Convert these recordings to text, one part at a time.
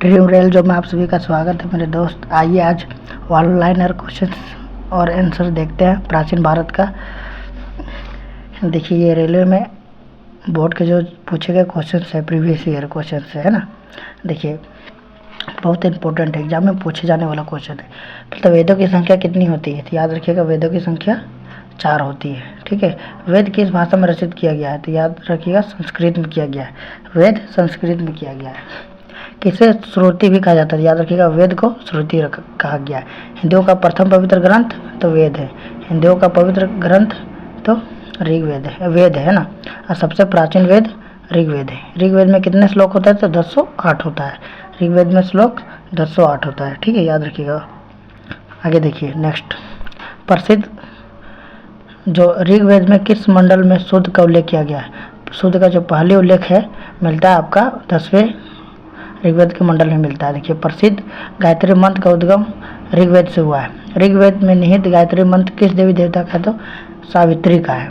Dream real job में आप सभी का स्वागत है मेरे दोस्त। आइए आज ऑनलाइन ईयर क्वेश्चन और आंसर देखते हैं प्राचीन भारत का। देखिए ये रेलवे में बोर्ड के जो पूछे गए क्वेश्चन है प्रीवियस ईयर क्वेश्चन है ना। देखिए बहुत इंपॉर्टेंट एग्जाम में पूछे जाने वाला क्वेश्चन है। तो वेदों की संख्या कितनी होती है? तो याद रखिएगा वेदों की संख्या 4 होती है। ठीक है। वेद किस भाषा में रचित किया गया है? तो याद रखिएगा संस्कृत में किया गया है। वेद संस्कृत में किया गया है। किसे श्रुति भी कहा जाता है? याद रखिएगा वेद को श्रुति कहा गया है। हिंदुओं का प्रथम पवित्र ग्रंथ तो वेद है। हिंदुओं का पवित्र ग्रंथ तो ऋग्वेद है, वेद है ना। और सबसे प्राचीन वेद ऋग्वेद है। ऋग्वेद में कितने श्लोक होता है? तो 1008 होता है। ऋग्वेद में श्लोक 1008 होता है। ठीक है, याद रखिएगा। आगे देखिए नेक्स्ट, प्रसिद्ध जो ऋग्वेद में किस मंडल में शुद्ध का उल्लेख किया गया है? शुद्ध का जो पहले उल्लेख है मिलता है आपका 10वें ऋग्वेद के मंडल में मिलता है। देखिए प्रसिद्ध गायत्री मंत्र का उद्गम ऋग्वेद से हुआ है। ऋग्वेद में निहित गायत्री मंत्र किस देवी देवता का है? तो सावित्री का है।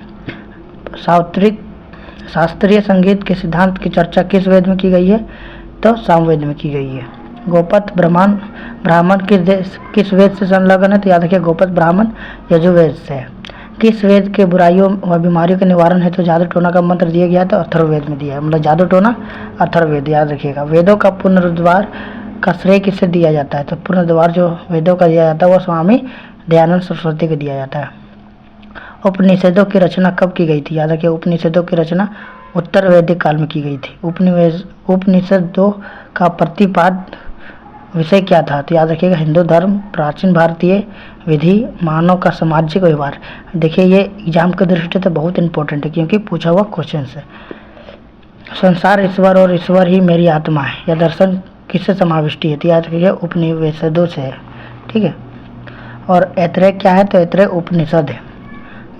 शास्त्रीय संगीत के सिद्धांत की चर्चा किस वेद में की गई है? तो सामवेद में की गई है। गोपथ ब्राह्मण किस वेद से संलग्न है? तो याद रखिए गोपथ ब्राह्मण यजुर्वेद से है। किस वेद के बुराइयों व बीमारियों के निवारण है तो जादू टोना का मंत्र दिया गया? तो अथर्ववेद में दिया है। मतलब जादू टोना अथर्ववेद, याद रखिएगा। वेदों का पुनरुद्धार का श्रेय किससे दिया जाता है? तो पुनरुद्धार जो वेदों का दिया जाता है वो स्वामी दयानंद सरस्वती को दिया जाता है। उपनिषदों की रचना कब की गई थी? याद रखिए उपनिषदों की रचना उत्तर वैदिक काल में की गई थी। उपनिषदों का प्रतिपाद विषय क्या था? तो याद रखिएगा हिंदू धर्म, प्राचीन भारतीय विधि, मानव का सामाजिक व्यवहार। देखिए ये एग्जाम के दृष्टि से बहुत इंपॉर्टेंट है क्योंकि पूछा हुआ क्वेश्चन है। संसार ईश्वर और ईश्वर ही मेरी आत्मा है, यह दर्शन किससे समाविष्टि है? तो याद रखिए उपनिषदों से है। ठीक है। और ऐत्रेय क्या है? तो ऐत्रेय उपनिषद है।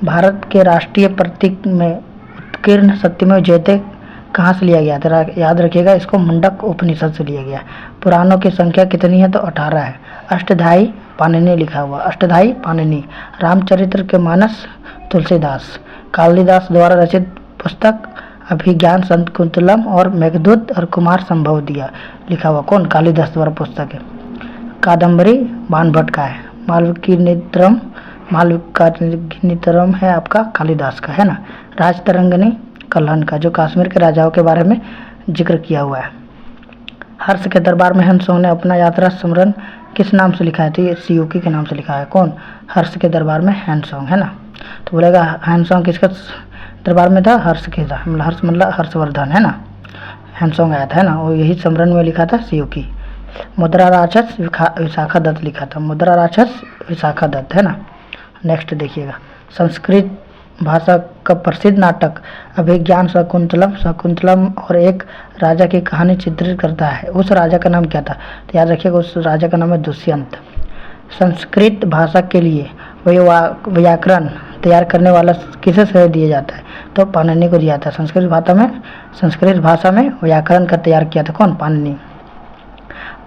भारत के राष्ट्रीय प्रतीक में उत्कीर्ण सत्यमेव जयते कहाँ से लिया गया था? याद रखिएगा इसको मुंडक उपनिषद से लिया गया। पुराणों की संख्या कितनी है? तो 18 है। अष्टधाई पाणिनि लिखा हुआ, अष्टधाई पाणिनि। रामचरित्र के मानस तुलसीदास। कालिदास द्वारा रचित पुस्तक अभिज्ञान शकुंतलम और मेघदूत और कुमार संभव दिया लिखा हुआ कौन? कालिदास द्वारा पुस्तक है। कादम्बरी बाणभट्ट का है। मालविकाग्नितरम है आपका कालिदास का है ना। राजतरंगिणी कल्हण का, जो कश्मीर के राजाओं के बारे में जिक्र किया हुआ है। हर्ष के दरबार में हैंसोंग ने अपना यात्रा स्मरण किस नाम से लिखा है? तो ये सियुकी के नाम से लिखा है। कौन? हर्ष के दरबार में हैंसोंग है ना। तो बोलेगा हैंसोंग किसके दरबार में था? हर्ष के था। मतलब हर्ष मतलब हर्षवर्धन है ना। हैंसोंग आया था है ना, वो यही स्मरण में लिखा था सियुकी। मुद्रा राक्षस विशाखा दत्त लिखा था। मुद्रा राक्षस विशाखा दत्त है ना। नेक्स्ट देखिएगा, संस्कृत भाषा का प्रसिद्ध नाटक अभिज्ञान शकुंतलम और एक राजा की कहानी चित्रित करता है। उस राजा का नाम क्या था? तो याद रखिएगा उस राजा का नाम है दुष्यंत। संस्कृत भाषा के लिए व्याकरण तैयार करने वाला किसे श्रेय दिया जाता है? तो पाणिनि को दिया था। संस्कृत भाषा में व्याकरण का तैयार किया था कौन? पाणिनि।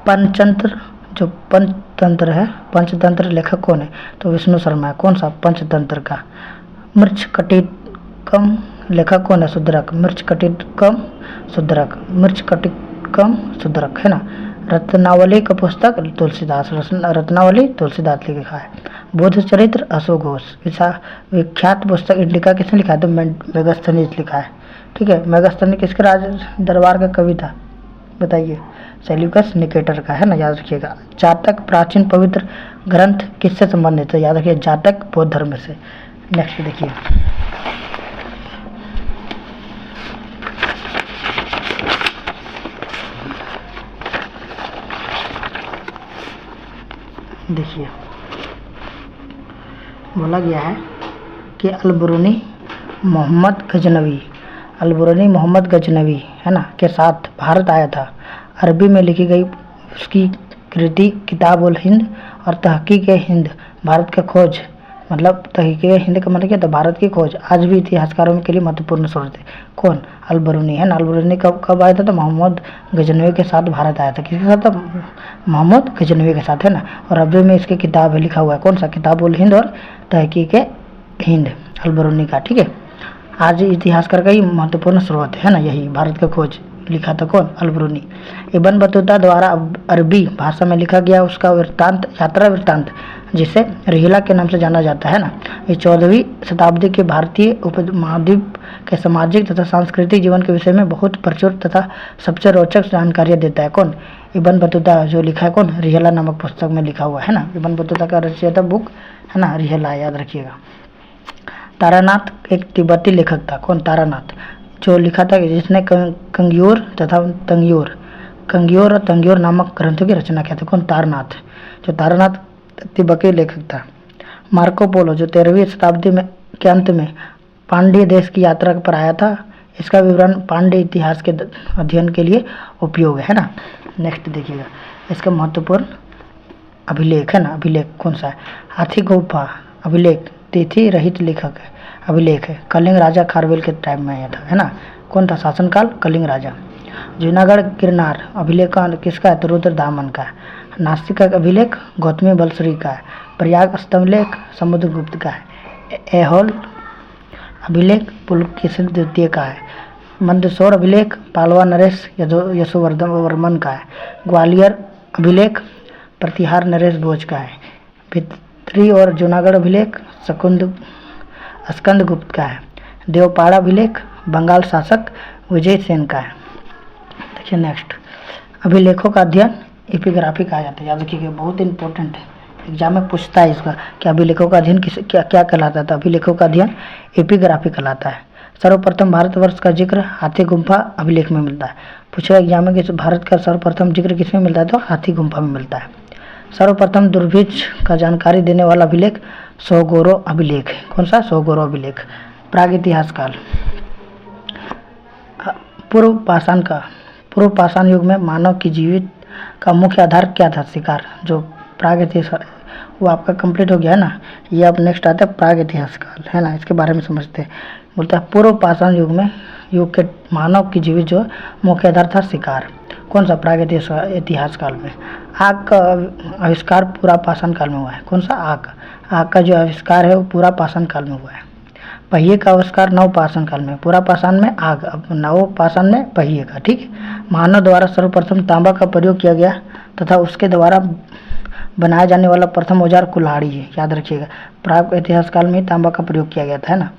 पंचतंत्र, जो पंचतंत्र है, पंचतंत्र लेखक कौन है? तो विष्णु शर्मा है। कौन सा? पंचतंत्र का। मृच्छकटिकम लेखक कौन है? शूद्रक। मृच्छकटिकम शूद्रक है ना। रत्नावली का पुस्तक तुलसीदास। रत्नावली तुलसीदास लिखा है। बुद्ध चरित्र अशोक घोष। विख्यात पुस्तक इंडिका किसने लिखा है? तो मेगास्थनीज लिखा है। ठीक है। मेगास्थनी किसके राज दरबार का कवि था? बताइए। सेल्यूकस निकेटर का है ना, याद रखिएगा। जातक प्राचीन पवित्र ग्रंथ किससे संबंधित है? याद रखिए जातक बौद्ध धर्म से। नेक्स्ट देखिए, बोला गया है कि अलबरूनी मोहम्मद गजनवी है ना के साथ भारत आया था। अरबी में लिखी गई उसकी कृति किताबुल हिंद और तहकीक हिंद भारत का खोज, मतलब तहकीक हिंद का मतलब क्या था? भारत की खोज आज भी इतिहासकारों के लिए महत्वपूर्ण स्रोत है। कौन? अलबरूनी है ना। अलबरूनी कब आया था? तो मोहम्मद गजनवी के साथ भारत आया था। किसके साथ था? मोहम्मद गजनवी के साथ है ना। और अरबी में इसकी किताब है लिखा हुआ है। कौन सा? किताबुल हिंद और तहकीक हिंद अलबरूनी का। ठीक है। आज इतिहासकार का ही महत्वपूर्ण स्रोत है ना, यही भारत का खोज लिखा था कौन? अलबरूनी। इब्न बतूता द्वारा अरबी भाषा में लिखा गया उसका वृत्तांत, यात्रा वृत्तांत, जिसे रिहला के नाम से जाना जाता है ना, ये 14वीं शताब्दी के भारतीय उपमहाद्वीप के सामाजिक तथा सांस्कृतिक जीवन के विषय में बहुत प्रचुर तथा सबसे रोचक जानकारियाँ देता है। कौन? इब्न बतूता, जो लिखा है कौन? रिहला नामक पुस्तक में लिखा हुआ है ना। इब्न बतूता का रचयिता बुक है ना रिहला, याद रखिएगा। तारानाथ एक तिब्बती लेखक था। कौन? तारानाथ, जो लिखा था जिसने कंग्योर तथा कंग्योर और तंग्योर नामक ग्रंथों की रचना किया था। कौन? तारानाथ, जो तारानाथ तिब्बती लेखक था। मार्को पोलो, जो 13वीं शताब्दी में के अंत में पांड्य देश की यात्रा पर आया था। इसका विवरण पांड्य इतिहास के अध्ययन के लिए उपयोग है ना। नेक्स्ट देखिएगा, इसका महत्वपूर्ण अभिलेख है ना। अभिलेख कौन सा है? हाथी गुफा अभिलेख तिथि रहित लेखक है, अभिलेख है। कलिंग राजा खारवेल के टाइम में आया था, है ना। कौन था? शासनकाल कलिंग राजा। जूनागढ़ गिरनार अभिलेख किसका है? तो रुद्रदामन का है। नासिक का अभिलेख गौतमी बलश्री का है। प्रयाग स्तंभलेख समुद्रगुप्त का है। ऐहोल अभिलेख पुलकेशिन द्वितीय का है। मंदसौर अभिलेख पालवा नरेश यशोवर्मन का है। ग्वालियर अभिलेख प्रतिहार नरेश भोज का है। भित्री और जूनागढ़ अभिलेख स्कंदगुप्त का है। देवपाड़ा अभिलेख बंगाल शासक विजय सेन का है। देखिए नेक्स्ट, अभिलेखों का अध्ययन एपिग्राफी कहा जाता है। याद रखिएगा, बहुत इंपॉर्टेंट है, एग्जाम में पूछता है इसका कि अभिलेखों का अध्ययन क्या कहलाता था। अभिलेखों का अध्ययन एपिग्राफी कहलाता है। सर्वप्रथम भारतवर्ष का जिक्र हाथी गुम्फा अभिलेख में मिलता है। पूछेगा एग्जाम में कि भारत का सर्वप्रथम जिक्र किसमें मिलता है? तो हाथी गुम्फा में मिलता है। सर्वप्रथम दुर्भिक्ष का जानकारी देने वाला अभिलेख सोगोरो अभिलेख है। कौन सा? सोगोरो अभिलेख। प्राग इतिहास काल, पूर्व पाषाण युग में मानव की जीवित का मुख्य आधार क्या था? शिकार। जो प्राग इतिहास वो आपका कंप्लीट हो गया है ना। ये अब नेक्स्ट आता है प्राग इतिहास काल, है ना। इसके बारे में समझते हैं। बोलता है पूर्व पाषाण युग के मानव की जीवित जो मुख्य आधार था शिकार। कौन सा? प्राग इतिहास काल में। आग का आविष्कार पूरा पाषाण काल में हुआ है। कौन सा? आग का जो आविष्कार है वो पूरा पाषाण काल में हुआ है। पहिए का आविष्कार नव पाषाण काल में। पूरा पाषाण में आग, अब नव पाषाण में पहिए का। ठीक। मानव द्वारा सर्वप्रथम तांबा का प्रयोग किया गया तथा उसके द्वारा बनाया जाने वाला प्रथम औजार कुल्हाड़ी है। याद रखिएगा, प्राग इतिहास काल में तांबा का प्रयोग किया गया था, है ना।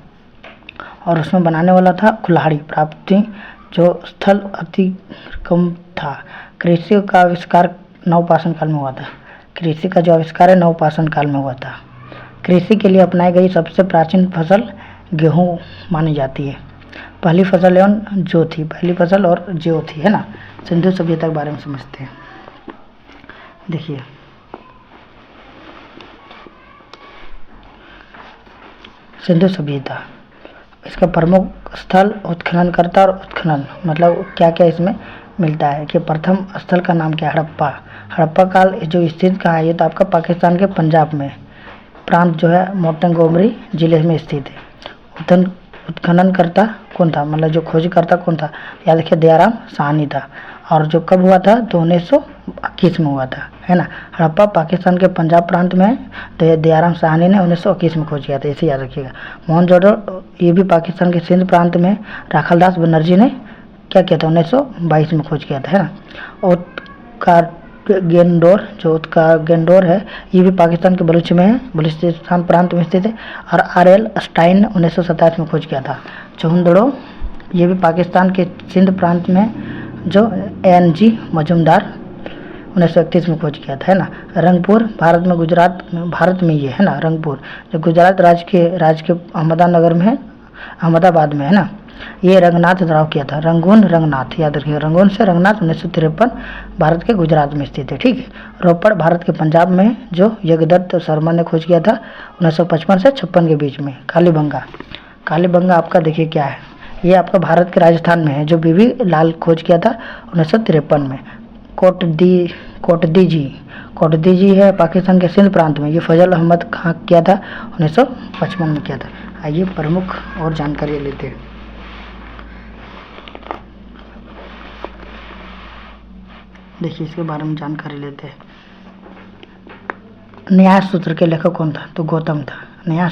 और उसमें बनाने वाला था कुल्हाड़ी। प्राप्ति जो स्थल अति कम था। कृषि का आविष्कार नवपाषाण काल में हुआ था। कृषि का जो आविष्कार है नवपाषाण काल में हुआ था। कृषि के लिए अपनाई गई सबसे प्राचीन फसल गेहूं मानी जाती है। पहली फसल एवं जो थी, पहली फसल और जो थी, है ना। सिंधु सभ्यता के बारे में समझते हैं। देखिए सिंधु सभ्यता, इसका प्रमुख स्थल उत्खननकर्ता और उत्खनन, मतलब क्या क्या इसमें मिलता है कि प्रथम स्थल का नाम क्या है? हड़प्पा। हड़प्पा काल जो स्थित कहाँ है? ये तो आपका पाकिस्तान के पंजाब में प्रांत जो है मोंटेगोमरी जिले में स्थित है। उत्खननकर्ता कौन था? मतलब जो खोजकर्ता कौन था? याद रखिए दयाराम साहनी था। और जो कब हुआ था? तो 1921 में हुआ था, है ना। हड़प्पा पाकिस्तान के पंजाब प्रांत में है, तो दयाराम साहनी ने 1921 में खोज किया था, इसे याद रखिएगा। मोहनजोदड़ो ये भी पाकिस्तान के सिंध प्रांत में राखालदास बनर्जी ने क्या किया था? 1922 में खोज किया था, है ना। उत्कारगेंडोर, जो उत्कारगेंडोर है ये भी पाकिस्तान के बलूच में है, बलूचिस्तान प्रांत में स्थित है। और आर.एल. स्टाइन ने 1927 में खोज किया था। चहुंदड़ो ये भी पाकिस्तान के सिंध प्रांत में, जो एन.जी. मजूमदार 1931 में खोज किया था, है ना। रंगपुर भारत में ये है ना। रंगपुर जो गुजरात राज्य के अहमदानगर में है, अहमदाबाद में, है ना। ये रंगनाथ राव किया था। रंगून रंगनाथ, याद रखिए रंगून से रंगनाथ 1953 भारत के गुजरात में स्थित है। ठीक है। रोपड़ भारत के पंजाब में, जो यज्ञदत्त शर्मा ने खोज किया था 1955 से 56 के बीच में। कालीबंगा आपका देखिए क्या है? ये आपका भारत के राजस्थान में है, जो बीबी लाल खोज किया था 1953 में। कोटदीजी है पाकिस्तान के सिंध प्रांत में, ये फजल अहमद खां किया था 1955 में किया था। आइए प्रमुख और जानकारी लेते हैं। देखिए इसके बारे में जानकारी लेते हैं। न्याय सूत्र के लेखक कौन था? तो गौतम था। न्याय